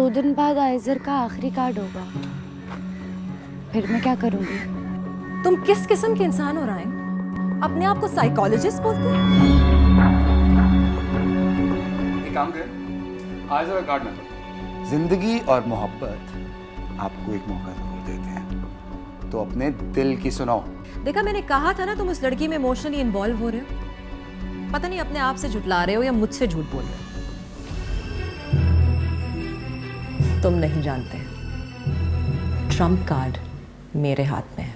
2 दिन बाद आइजर का आखिरी कार्ड होगा, फिर मैं क्या करूंगी? तुम किस किस्म के इंसान हो रायन? अपने आप को साइकोलॉजिस्ट बोलते हो? एक काम करें, आइजर का कार्ड नंबर। जिंदगी और मोहब्बत आपको एक मौका जरूर देते हैं, तो अपने दिल की सुनाओ। देखा, मैंने कहा था ना तुम उस लड़की में इमोशनली इन्वॉल्व हो रहे हो। पता नहीं अपने आप से झुठला रहे हो या मुझसे झूठ बोल रहे हो। तुम नहीं जानते, ट्रम्प कार्ड मेरे हाथ में है।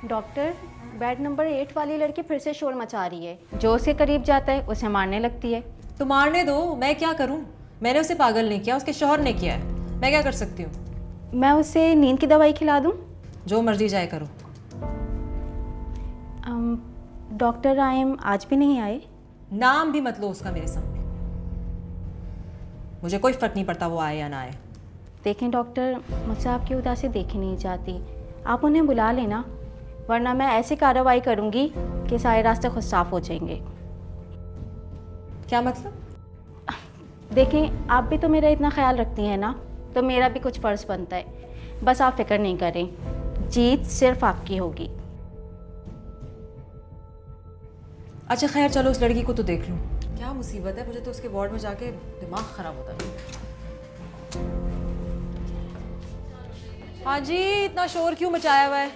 डॉक्टर, बेड नंबर 8 वाली लड़की फिर से शोर मचा रही है। जो उसके करीब जाता है उसे मारने लगती है। तो मारने दो, मैं क्या करूं? मैंने उसे पागल नहीं किया, उसके शौहर ने किया है। मैं क्या कर सकती हूँ? मैं उसे नींद की दवाई खिला दूं? जो मर्जी जाए करो। डॉक्टर रायम आज भी नहीं आए? नाम भी मत लो उसका मेरे सामने। मुझे कोई फर्क नहीं पड़ता वो आए या ना आए। देखें डॉक्टर, मुझसे आपकी उदासी देखी नहीं जाती। आप उन्हें बुला लेना, वरना मैं ऐसी कार्रवाई करूंगी कि सारे रास्ते खुद साफ हो जाएंगे। क्या मतलब? देखें, आप भी तो मेरा इतना ख्याल रखती हैं ना, तो मेरा भी कुछ फ़र्ज़ बनता है। बस आप फिक्र नहीं करें, जीत सिर्फ आपकी होगी। अच्छा खैर, चलो उस लड़की को तो देख लूं। क्या मुसीबत है, मुझे तो उसके वार्ड में जाके दिमाग खराब होता है। हाँ जी, इतना शोर क्यों मचाया हुआ है?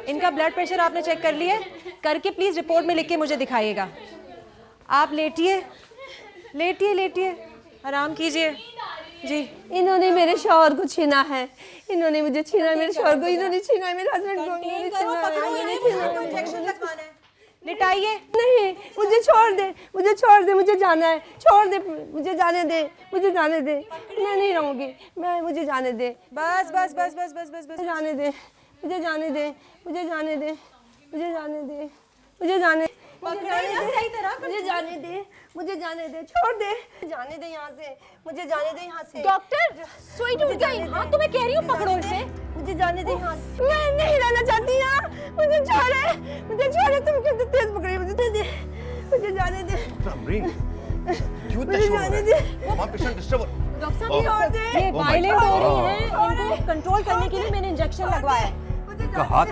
इनका ब्लड प्रेशर आपने चेक कर लिया? करके प्लीज़ रिपोर्ट में लिख के मुझे दिखाइएगा। आप लेटिए लेटिए लेटिए, आराम कीजिए जी। इन्होंने मेरे शौहर को छीना है, इन्होंने मुझे छीना है, मेरे शौहर को इन्होंने छीना है, मेरे हस्बैंड को इन्होंने छीना है। लिटाइए। नहीं, मुझे छोड़ दे, मुझे छोड़ दे, मुझे जाना है, छोड़ दे, मुझे जाने दे, मुझे जाने दे। मैं नहीं रहूंगी, मुझे जाने दे। बस बस बस बस बस बस बस जाने दे, मुझे जाने दे, मुझे जाने दे, मुझे जाने दे, मुझे जाने सही तरह। मुझे जाने दे, मुझे जाने दे, छोड़ दे, जाने दे यहाँ से, मुझे जाने दे यहाँ से। डॉक्टर, सुई टूट गई। हाँ तो मैं कह रही हूँ पकड़ो इसे। मुझे जाने दे यहाँ से। मैं नहीं रहना चाहती यहाँ, मुझे छोड़े, मुझे छोड़े। तुम क्यों इतनी तेज पकड़ी? मुझे दे, मुझे जाने दे। मुझे जाने दे। डॉक्टर साहब, छोड़ दे। ये वायलेंट हो रही हैं, इनको कंट्रोल करने के लिए मैंने इंजेक्शन लगवाया है। का हाथ,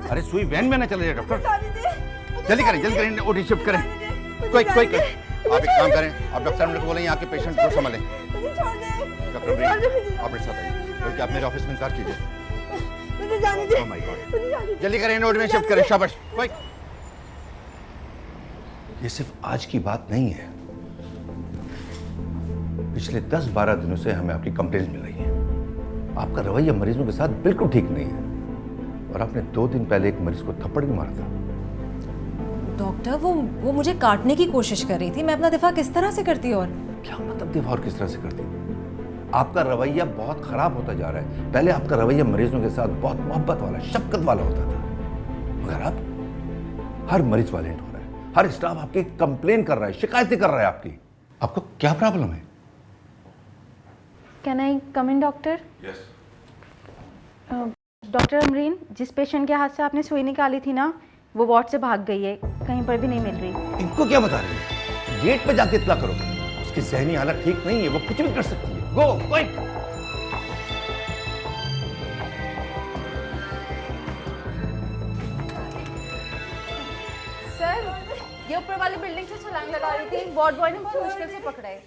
अरे सुई वैन में ना चले जाए डॉक्टर। जल्दी करें, ओटी शिफ्ट करें। कोई आप एक काम करें, आप डॉक्टर साहब को बोलें यहाँ के पेशेंट को संभालें। डॉक्टर अमरीन, आप मेरे साथ आइए, बल्कि आप मेरे ऑफिस में इंतजार कीजिए। मुझे जाने दे। ओह माय गॉड, जल्दी करें, ओटी में शिफ्ट करें। शाबाश। कोई ये सिर्फ आज की बात नहीं है, पिछले 10-12 दिनों से हमें आपकी कंप्लेंट मिल रही है। आपका रवैया मरीजों के साथ बिल्कुल ठीक नहीं है, और आपने 2 दिन पहले एक मरीज को थप्पड़ भी मारा था। डॉक्टर, वो मुझे काटने की कोशिश कर रही थी। मैं अपना दिफा किस तरह से करती? और क्या मतलब दिफा और किस तरह से करती? आपका रवैया बहुत खराब होता जा रहा है। पहले आपका रवैया मरीजों के साथ बहुत मोहब्बत वाला, शफकत वाला होता था, मगर अब हर मरीज वायलेंट हो रहा है, हर स्टाफ आपकी कंप्लेन कर रहा है, शिकायतें कर रहा है आपकी। आपको क्या प्रॉब्लम है? Can I come in doctor? Doctor Amreen, जिस पेशेंट के हाथ से आपने सुई निकाली थी ना, वो वार्ड से भाग गई है, कहीं पर भी नहीं मिल रही। इनको क्या बता रहे हैं? गेट पे जाके इत्तला करो। उसकी ज़हनी हालत ठीक नहीं है, वो कुछ भी कर सकती है। गो क्विक। सर, ये ऊपर वाली बिल्डिंग से छलांग लगा रही थी, वार्ड बॉय ने मुझे मुश्किल से पकड़ा है।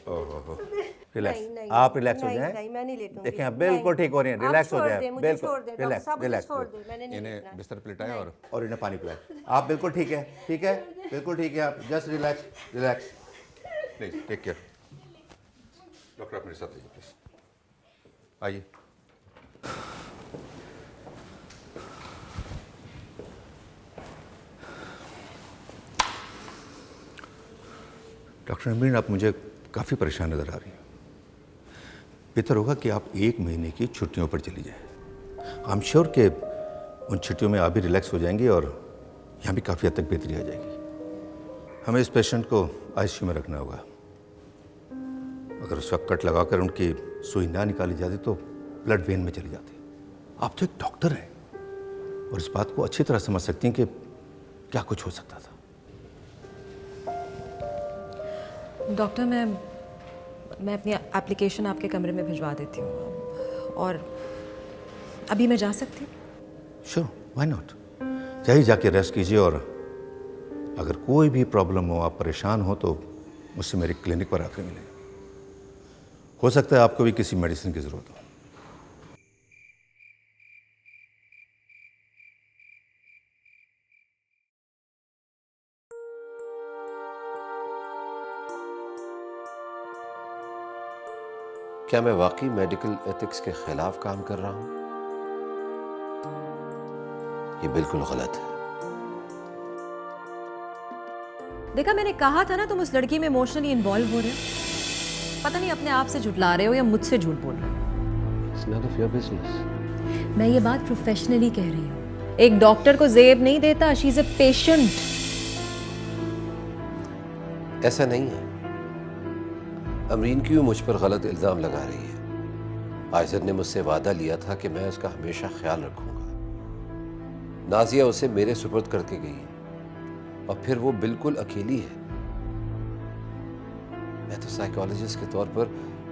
रिलैक्स, आप रिलैक्स हो जाएं। नहीं, मैं नहीं लेटूंगी। देखें, आप बिल्कुल ठीक हो रही हैं, रिलैक्स हो जाएं। बिल्कुल रिलैक्स, रिलैक्स। इन्हें बिस्तर पे लिटाएं और इन्हें पानी पिलाएं। आप बिल्कुल ठीक है, ठीक है, बिल्कुल ठीक है। आप just relax, relax. Please take care. Doctor, आप मेरे साथ आइए प्लीज, आइए। डॉक्टर अमीन, आप मुझे काफ़ी परेशान नज़र आ रही हैं। बेहतर होगा कि आप 1 महीने की छुट्टियों पर चली जाएं। आई एम श्योर कि उन छुट्टियों में आप भी रिलैक्स हो जाएंगी और यहाँ भी काफ़ी हद तक बेहतरी आ जाएगी। हमें इस पेशेंट को आईसीयू में रखना होगा। अगर उस वक्त कट लगाकर उनकी सुई ना निकाली जाती तो ब्लड वेन में चली जाती। आप तो एक डॉक्टर हैं और इस बात को अच्छी तरह समझ सकती हैं कि क्या कुछ हो सकता था। डॉक्टर, मैं अपनी एप्लीकेशन आपके कमरे में भिजवा देती हूँ, और अभी मैं जा सकती हूँ? Sure, why not. जाइए, जाके रेस्ट कीजिए, और अगर कोई भी प्रॉब्लम हो, आप परेशान हो, तो मुझसे मेरे क्लिनिक पर आकर मिलें। हो सकता है आपको भी किसी मेडिसिन की ज़रूरत हो। क्या मैं वाकई मेडिकल एथिक्स के खिलाफ काम कर रहा हूं? ये बिल्कुल गलत है। देखा, मैंने कहा था ना तुम उस लड़की में इमोशनली इन्वॉल्व हो रहे हो। पता नहीं अपने आप से झुठला रहे हो या मुझसे झूठ बोल रहे हो। It's none of your business. मैं ये बात प्रोफेशनली कह रही हूँ। एक डॉक्टर को जेब नहीं देता, शी इज अ पेशेंट। ऐसा नहीं है। अमरीन क्यों मुझ पर गलत इल्जाम लगा रही है? आयशर ने मुझसे वादा लिया था कि मैं उसका हमेशा ख्याल रखूंगा। नाजिया उसे मेरे सुपुर्द करके गई है, और फिर वो बिल्कुल अकेली है। मैं तो साइकोलॉजिस्ट के तौर पर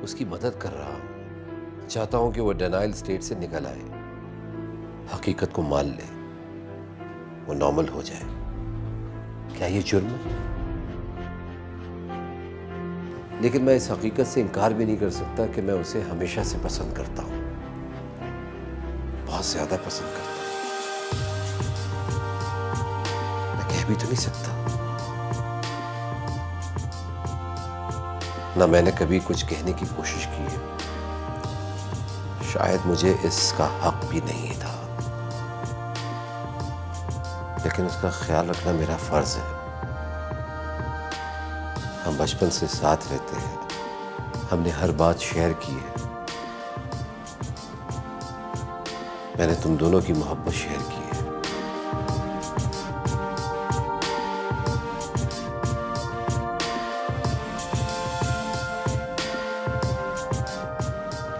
उसकी मदद कर रहा हूं। चाहता हूं कि वो डिनाइल स्टेट से निकल आए, हकीकत को मान ले, वो नॉर्मल हो जाए। क्या ये जुर्म है? लेकिन मैं इस हकीकत से इनकार भी नहीं कर सकता कि मैं उसे हमेशा से पसंद करता हूं, बहुत ज्यादा पसंद करता हूं। मैं कह भी तो नहीं सकता। ना मैंने कभी कुछ कहने की कोशिश की है। शायद मुझे इसका हक भी नहीं था, लेकिन उसका ख्याल रखना मेरा फर्ज है। हम बचपन से साथ रहते हैं, हमने हर बात शेयर की है। मैंने तुम दोनों की मोहब्बत शेयर की है।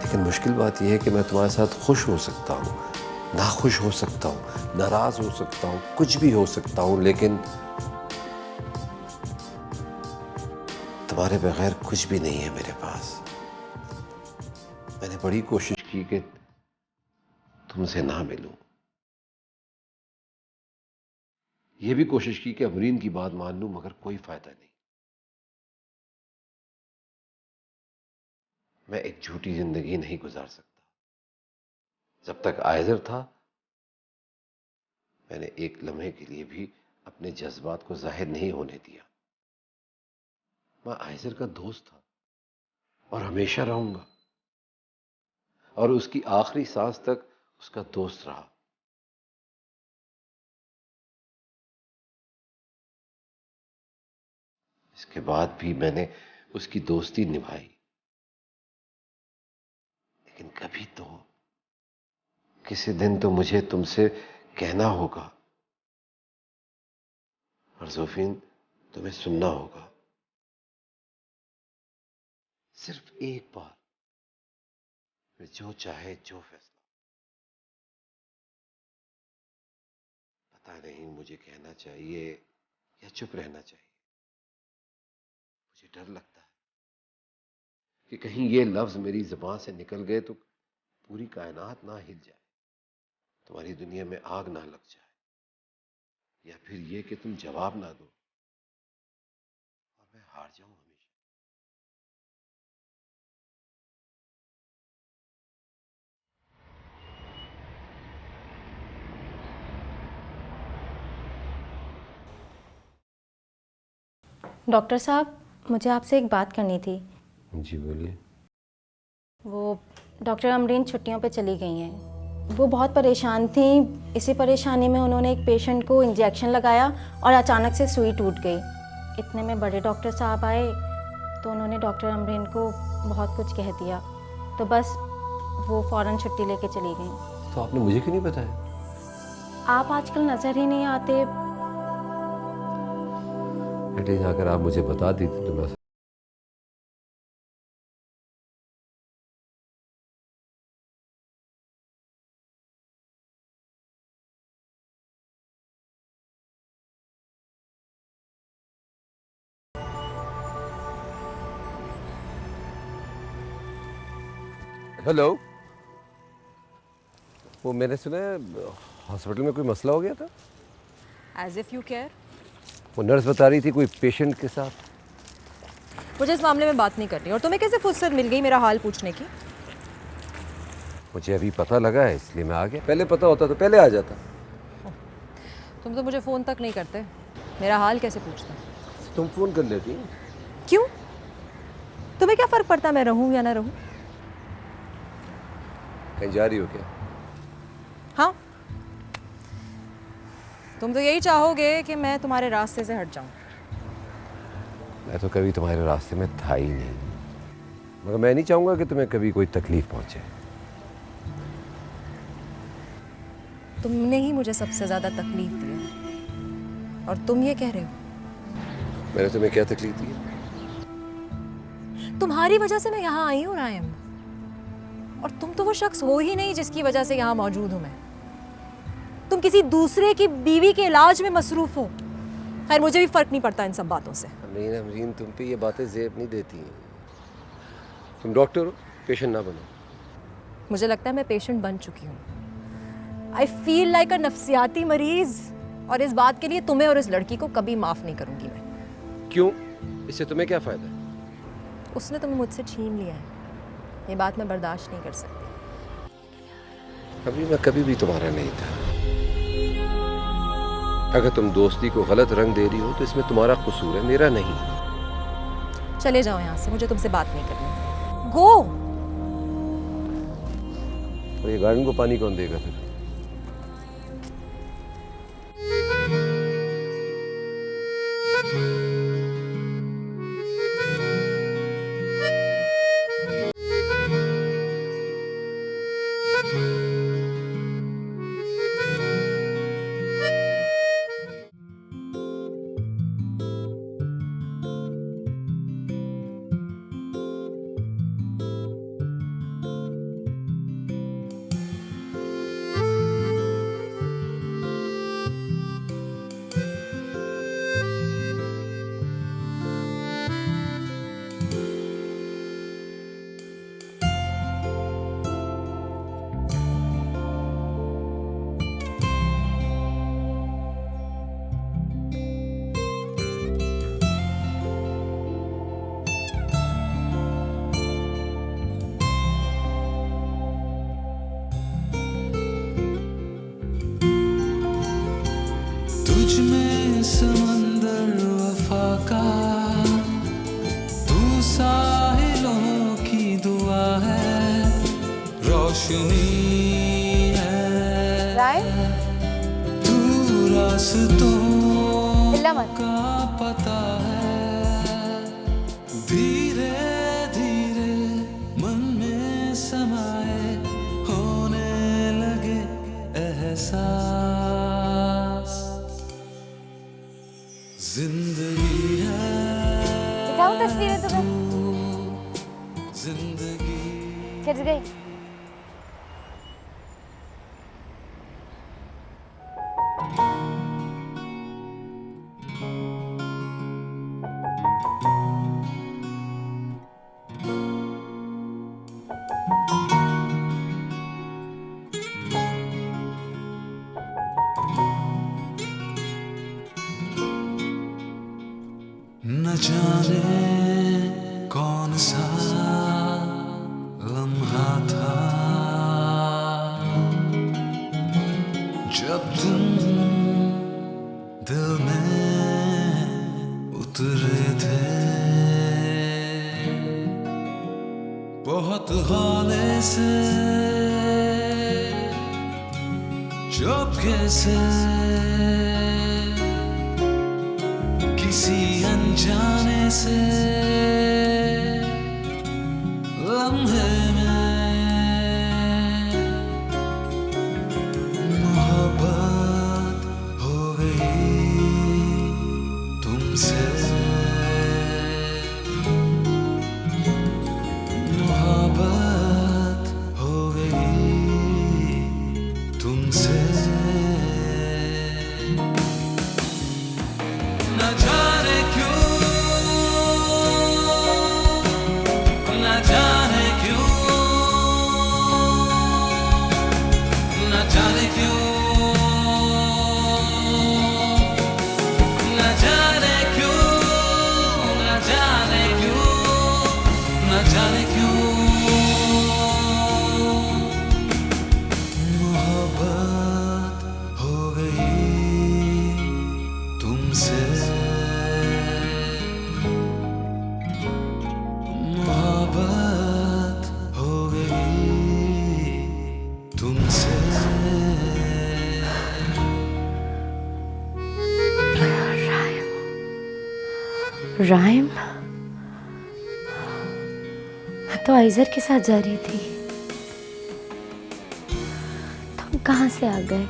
लेकिन मुश्किल बात यह है कि मैं तुम्हारे साथ खुश हो सकता हूं, नाखुश हो सकता हूं, नाराज हो सकता हूं, कुछ भी हो सकता हूं, लेकिन तुम्हारे बगैर कुछ भी नहीं है मेरे पास। मैंने बड़ी कोशिश की कि तुमसे ना मिलूं, यह भी कोशिश की कि अमरीन की बात मान लूं, मगर कोई फायदा नहीं। मैं एक झूठी जिंदगी नहीं गुजार सकता। जब तक आयजर था, मैंने एक लम्हे के लिए भी अपने जज्बात को जाहिर नहीं होने दिया। मैं आयजर का दोस्त था और हमेशा रहूंगा, और उसकी आखिरी सांस तक उसका दोस्त रहा। इसके बाद भी मैंने उसकी दोस्ती निभाई, लेकिन कभी तो, किसी दिन तो मुझे तुमसे कहना होगा, और जोफिन, तुम्हें सुनना होगा। सिर्फ एक बार, फिर जो चाहे जो फैसला। पता नहीं मुझे कहना चाहिए या चुप रहना चाहिए। मुझे डर लगता है कि कहीं ये लफ्ज मेरी जुबान से निकल गए तो पूरी कायनात ना हिल जाए, तुम्हारी दुनिया में आग ना लग जाए, या फिर ये कि तुम जवाब ना दो और मैं हार जाऊं हमेशा। डॉक्टर साहब, मुझे आपसे एक बात करनी थी। जी बोलिए। वो डॉक्टर अमरीन छुट्टियों पे चली गई हैं। वो बहुत परेशान थी। इसी परेशानी में उन्होंने एक पेशेंट को इंजेक्शन लगाया और अचानक से सुई टूट गई। इतने में बड़े डॉक्टर साहब आए तो उन्होंने डॉक्टर अमरीन को बहुत कुछ कह दिया, तो बस वो फ़ौरन छुट्टी लेके चली गई। तो आपने मुझे क्यों नहीं बताया? आप आजकल नज़र ही नहीं आते। एटलीस्ट अगर आप मुझे बता दी तो मैं हेलो, वो मैंने सुना है हॉस्पिटल में कोई मसला हो गया था। As if you care. वो नर्स बता रही थी कोई पेशेंट के साथ। मुझे इस मामले में बात नहीं करनी। और तुम्हें कैसे फुर्सत मिल गई मेरा हाल पूछने की? मुझे अभी पता लगा है इसलिए मैं आ गया। पहले पता होता तो पहले आ जाता। तुम तो मुझे फ़ोन तक नहीं करते, मेरा हाल कैसे पूछते? तुम फोन कर लेती। क्यों? तुम्हें क्या फ़र्क पड़ता मैं रहूँ या ना रहूँ? कहीं जा रही हो क्या? हाँ, तुम तो यही चाहोगे कि मैं तुम्हारे रास्ते से हट जाऊँ। मैं तो कभी तुम्हारे रास्ते में था ही नहीं, मगर मैं नहीं चाहूँगा कि तुम्हें कभी कोई तकलीफ पहुँचे। तुमने ही मुझे सबसे ज़्यादा तकलीफ दी है और तुम ये कह रहे हो। मैंने तुम्हें क्या तकलीफ दी? तुम्हारी वजह से मैं यहाँ आई हूँ रायम, और तुम तो वो शख्स हो ही नहीं जिसकी वजह से यहाँ मौजूद हूँ मैं। तुम किसी दूसरे की बीवी के इलाज में मसरूफ हो। खैर, मुझे भी फर्क नहीं पड़ता इन सब बातों से। अमरीन, तुम पे ये बातें ज़ेब नहीं देती हैं। तुम डॉक्टर हो, पेशेंट ना बनो। मुझे लगता है मैं पेशेंट बन चुकी हूँ। आई फील लाइक अ नफ्सियाती मरीज, और इस बात के लिए तुम्हें और इस लड़की को कभी माफ़ नहीं करूँगी मैं। क्यों? इससे तुम्हें क्या फ़ायदा है? उसने तुम्हें मुझसे छीन लिया है, ये बात मैं बर्दाश्त नहीं कर सकती। अभी मैं कभी भी तुम्हारा नहीं था। अगर तुम दोस्ती को गलत रंग दे रही हो तो इसमें तुम्हारा कसूर है, मेरा नहीं। चले जाओ यहाँ से, मुझे तुमसे बात नहीं करनी। गो। और ये गार्डन को पानी कौन देगा फिर? तुझमें समंदर वफा का, तू साहिलों की दुआ है, रोशनी है, तू रास्तों का पता है। धीरे धीरे मन में समाए होने लगे एहसास। जिंदगी है, दिखाऊं तस्वीरें तुम्हें? जिंदगी खिंच गई? न जाने कौन सा लम्हा था जब तुम दिल में उतरे थे। बहुत हौले से चुपके से किसी अनजाने से लम्हे में मोहब्बत हो गई तुमसे। मोहब्बत हो गई तुमसे। न जाने क्यों, न जाने क्यों राइम, मैं तो आइजर के साथ जा रही थी। तुम कहाँ से आ गए?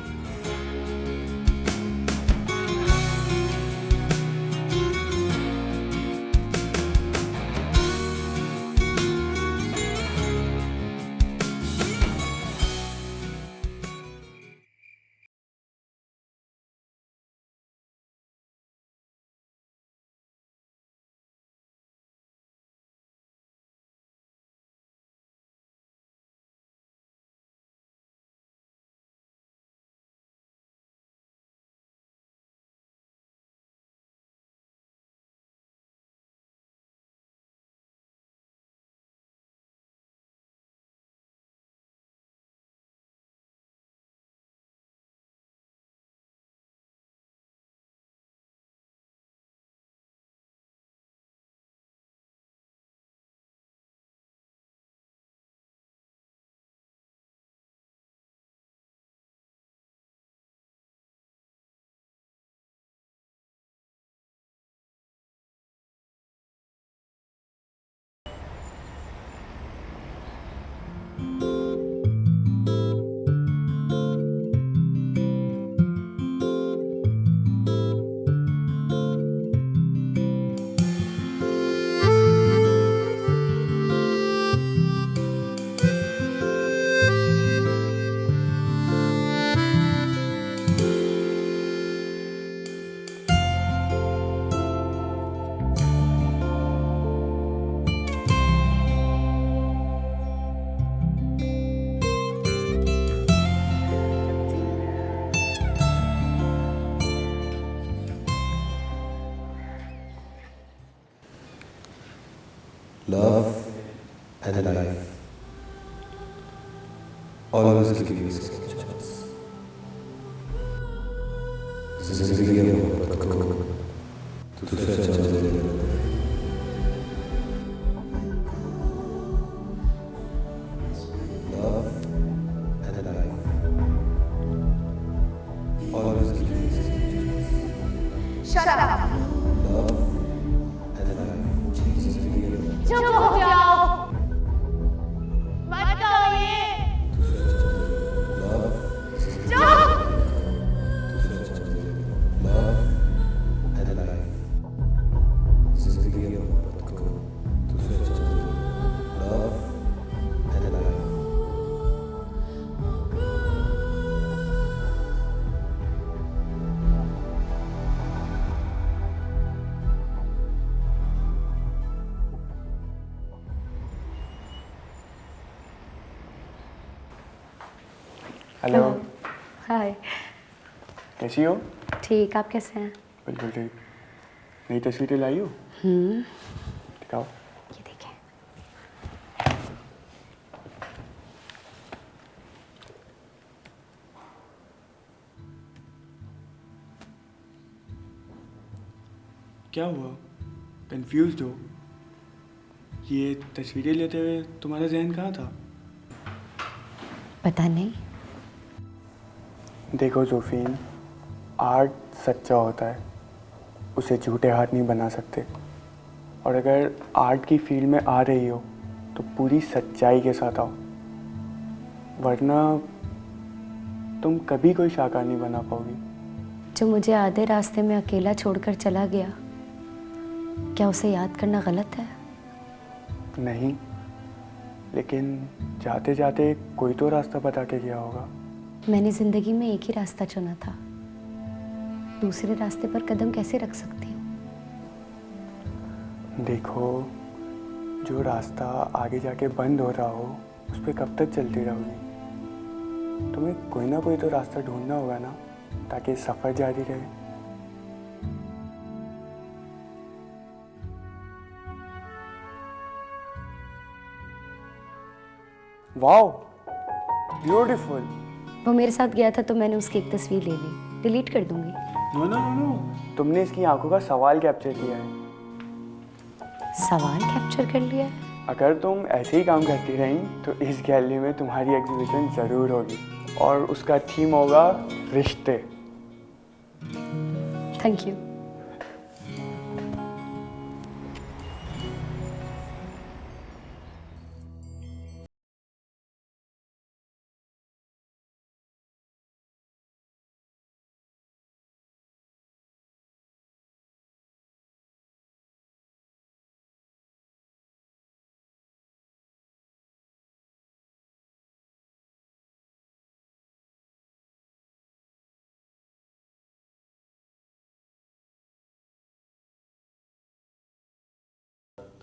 Love and life always give you second chance. जिंदगी और मोहब्बत को दूसरा चांस देने वाला है। Love and life always give you second chance. Shut up. Love and life जिंदगी और चुप हो जाओ, मत कहो ये। love चुप। love and life जिंदगी और मोहब्बत को दूसरा चांस देने वाला है। love and life हेलो, हाय। कैसी हो? ठीक, आप कैसे हैं? बिल्कुल ठीक। नई तस्वीरें लाई हो? दिखाओ। ये देखें। क्या हुआ? कंफ्यूज्ड हो? ये तस्वीरें लेते हुए तुम्हारा जहन कहाँ था? पता नहीं। देखो जोफीन, आर्ट सच्चा होता है, उसे झूठे हाथ नहीं बना सकते। और अगर आर्ट की फील्ड में आ रही हो तो पूरी सच्चाई के साथ आओ, वरना तुम कभी कोई शाहकार नहीं बना पाओगी। जो मुझे आधे रास्ते में अकेला छोड़कर चला गया, क्या उसे याद करना गलत है? नहीं, लेकिन जाते जाते कोई तो रास्ता बता के गया होगा। मैंने ज़िंदगी में एक ही रास्ता चुना था, दूसरे रास्ते पर कदम कैसे रख सकती हूँ? देखो, जो रास्ता आगे जाके बंद हो रहा हो उस पर कब तक चलती रहोगी? तुम्हें कोई ना कोई तो रास्ता ढूंढना होगा ना, ताकि सफ़र जारी रहे। Wow, beautiful. वो मेरे साथ गया था तो मैंने उसकी एक तस्वीर ले ली, डिलीट कर दूंगी। नो नो नो नो, तुमने इसकी आंखों का सवाल कैप्चर किया है। सवाल कैप्चर कर लिया है? अगर तुम ऐसे ही काम करती रही तो इस गैलरी में तुम्हारी एग्जीबिशन ज़रूर होगी, और उसका थीम होगा रिश्ते। Thank you.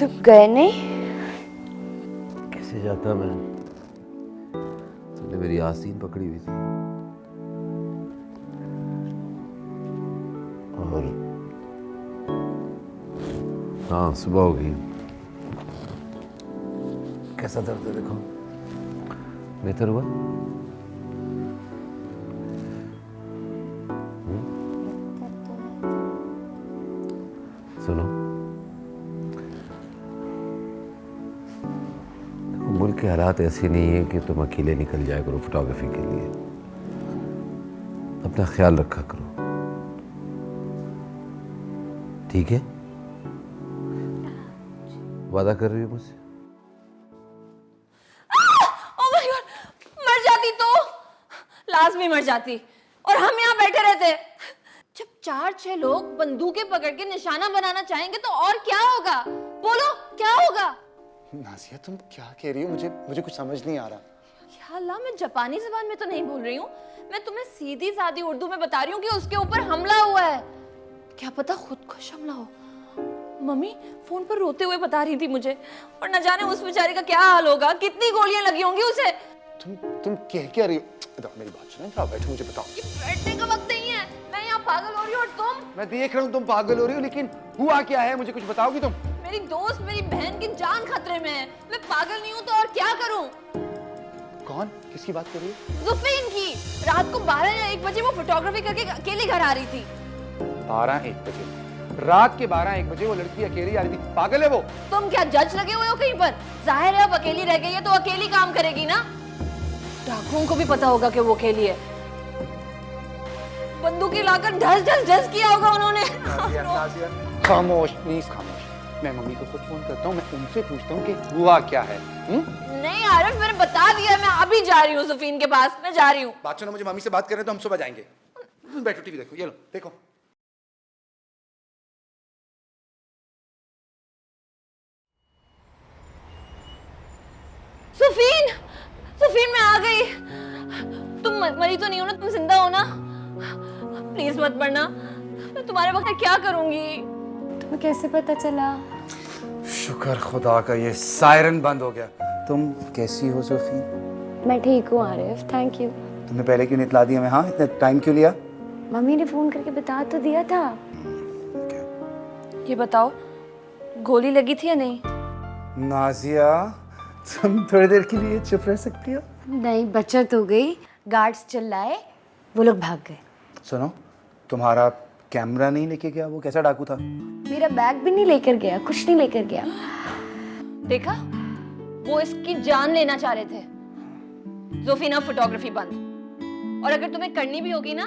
तुम गए नहीं? कैसे जाता मैं? तुमने मेरी आस्तीन पकड़ी हुई थी और हाँ, सुबह हो गई। कैसा दर्द है देखो, बेहतर हुआ? सुनो, देखो मुल्क के हालात ऐसे नहीं है कि तुम अकेले निकल जाया करो फोटोग्राफी के लिए। अपना ख्याल रखा करो, ठीक है? वादा कर रही हो मुझसे? ओह माय गॉड, मर जाती तो लाजमी मर जाती और हम यहाँ बैठे रहते। जब 4-6 लोग बंदूकें पकड़ के निशाना बनाना चाहेंगे तो और क्या होगा? बोलो क्या होगा? नाज़िया तुम क्या कह रही हो? मुझे कुछ समझ नहीं आ रहा। या अल्लाह, मैं जापानी ज़बान में तो नहीं बोल रही हूँ, मैं तुम्हें सीधी सादी उर्दू में बता रही हूँ कि उसके ऊपर हमला हुआ है। क्या पता खुदकुश हमला हो। मम्मी फोन पर रोते हुए बता रही थी मुझे, और न जाने उस बेचारे का क्या हाल होगा, कितनी गोलियां लगी होंगी उसे। तुम क्या रही हो? मेरी बात सुनो, क्या बैठो, मुझे बताओ। ये बैठने का वक्त नहीं है, मैं यहाँ पागल हो रही हूँ और तुम। मैं देख रहा हूँ तुम पागल हो रही हो, लेकिन हुआ क्या है मुझे कुछ बताओगी तुम? मेरी दोस्त, मेरी बहन की जान खतरे में है। मैं पागल नहीं हूँ तो और क्या करूँ? कौन? किसकी बात कर रही है? जुफीन की। रात को 12 या 1 बजे वो फोटोग्राफी करके अकेली घर आ रही थी। 12-1 बजे? रात के 12-1 बजे वो लड़की अकेली आ रही थी? पागल है वो? तुम क्या जज लगे हुए हो कहीं पर? जाहिर है अब अकेली रह गई है तो अकेली काम करेगी ना। डाकुओं को भी पता होगा कि वो अकेली है। बंदूकें लाकर ढस ढस ढस किया होगा उन्होंने। खामोश प्लीज, खामोश। मैं मम्मी को खुद फोन करता हूँ, मैं उनसे पूछता हूँ कि हुआ क्या है। नहीं आरिफ, मैंने बता दिया, मैं अभी जा रही हूँ जुफीन के पास, मैं जा रही हूँ। बात सुनो, मुझे मम्मी से बात करने तो हम सुबह जाएंगे। बैठो टीवी देखो, ये लो देखो। सुफीन, सुफीन मैं आ गई। तुम मरी तो नहीं हो ना? तुम जिंदा हो ना? प्लीज मत मरना, मैं तुम्हारे वक्त क्या करूंगी? तुम्हें कैसे पता चला? शुक्र खुदा का, ये सायरन बंद हो गया। तुम कैसी हो सोफी? मैं ठीक हूँ आरिफ, थैंक यू। तुमने पहले क्यों नहीं इतला दिया? मैं हाँ, इतना टाइम क्यों लिया? मम्मी ने फोन करके बता तो दिया था। ये बताओ, गोली लगी थी या नहीं? नाजिया, तुम थोड़ी देर के लिए चुप रह सकती हो? नहीं, बचत हो गई। गार्ड्स चिल्लाए, वो लोग भाग गए। सुनो, तुम्हारा कैमरा नहीं लेके गया? वो कैसा डाकू था? मेरा बैग भी नहीं लेकर गया, कुछ नहीं लेकर गया। देखा, वो इसकी जान लेना चाह रहे थे। जोफीना, फोटोग्राफी बंद, और अगर तुम्हें करनी भी होगी ना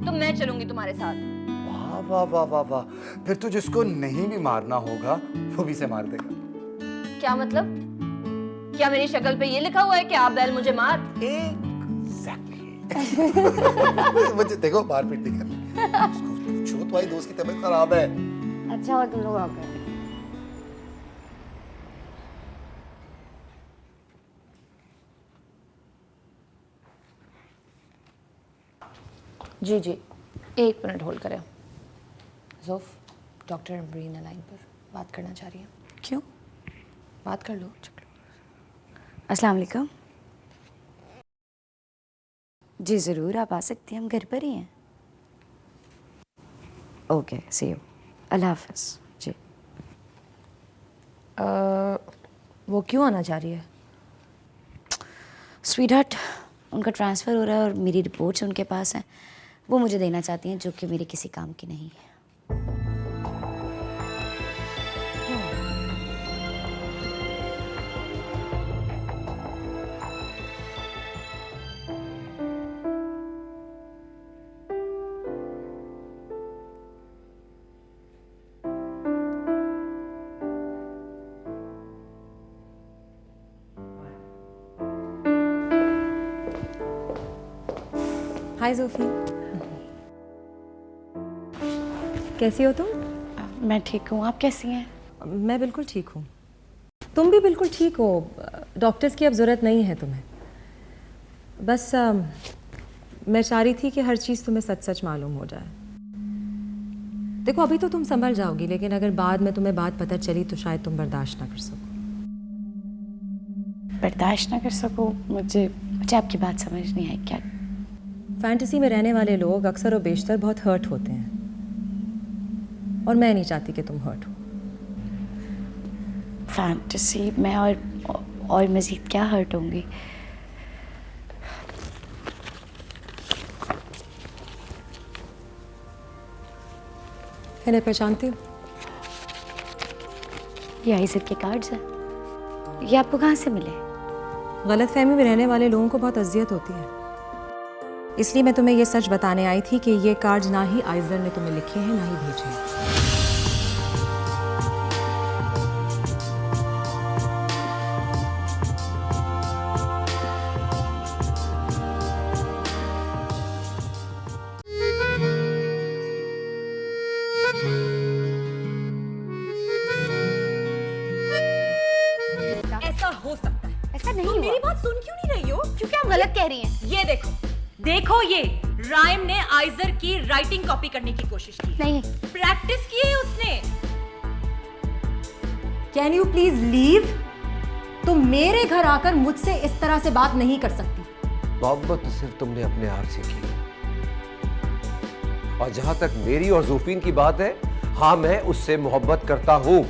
तो मैं चलूंगी तुम्हारे साथ। वाह वाह वाह वाह वाह, फिर तो जिसको नहीं भी मारना होगा वो भी से मार देगा। क्या मतलब? क्या मेरी शक्ल पे ये लिखा हुआ है कि आप बैल मुझे मार? मुझे देखो, मारपीट नहीं करनी। छो तुम्हारी दोस्त की तबीयत खराब है। अच्छा हुआ तुम लोग आ गए। जी जी, 1 मिनट होल्ड करें। जोफ, डॉक्टर अमरीन लाइन पर बात करना चाह रही है। क्यों? बात कर लो। अस्सलाम वालेकुम। जी ज़रूर, आप आ सकती हैं, हम घर पर ही हैं। Okay, C you. अल्लाह हाफ़िज़। जी। वो क्यों आना चाह रही है? स्वीटहार्ट, उनका ट्रांसफ़र हो रहा है और मेरी रिपोर्ट्स उनके पास हैं, वो मुझे देना चाहती हैं, जो कि मेरे किसी काम की नहीं है। हाय जोफी, कैसी हो तुम? मैं ठीक हूँ, आप कैसी हैं? मैं बिल्कुल ठीक हूँ। तुम भी बिल्कुल ठीक हो। डॉक्टर्स की अब ज़रूरत नहीं है तुम्हें। बस मैं चाह रही थी कि हर चीज़ तुम्हें सच सच मालूम हो जाए। देखो अभी तो तुम संभल जाओगी, लेकिन अगर बाद में तुम्हें बात पता चली तो शायद तुम बर्दाश्त ना कर सको। बर्दाश्त ना कर सको? मुझे आपकी बात समझ नहीं आई। क्या? फैंटेसी में रहने वाले लोग अक्सर और बेशतर बहुत हर्ट होते हैं, और मैं नहीं चाहती कि तुम हर्ट हो। फैंटेसी में और मज़ीद क्या हर्ट होंगी? इन्हें पहचानती हो? ये आइज़र के कार्ड्स हैं। ये आपको कहाँ से मिले? गलतफहमी में रहने वाले लोगों को बहुत अजियत होती है, इसलिए मैं तुम्हें ये सच बताने आई थी कि ये कार्ड्स ना ही आइज़र ने तुम्हें लिखे हैं, ना ही भेजे हैं। ऐसा हो सकता है। ऐसा नहीं तुम हुआ। मेरी बात सुन क्यों नहीं रही हो? क्योंकि आप गलत कह रही हैं। ये देखो, देखो ये राइम ने आइजर की राइटिंग कॉपी करने की कोशिश की। नहीं। प्रैक्टिस की है उसने। Can you please leave? तुम मेरे घर आकर मुझसे इस तरह से बात नहीं कर सकती। मोहब्बत तो सिर्फ तुमने अपने आप से की, और जहां तक मेरी और जोफीन की बात है, हाँ मैं उससे मोहब्बत करता हूं।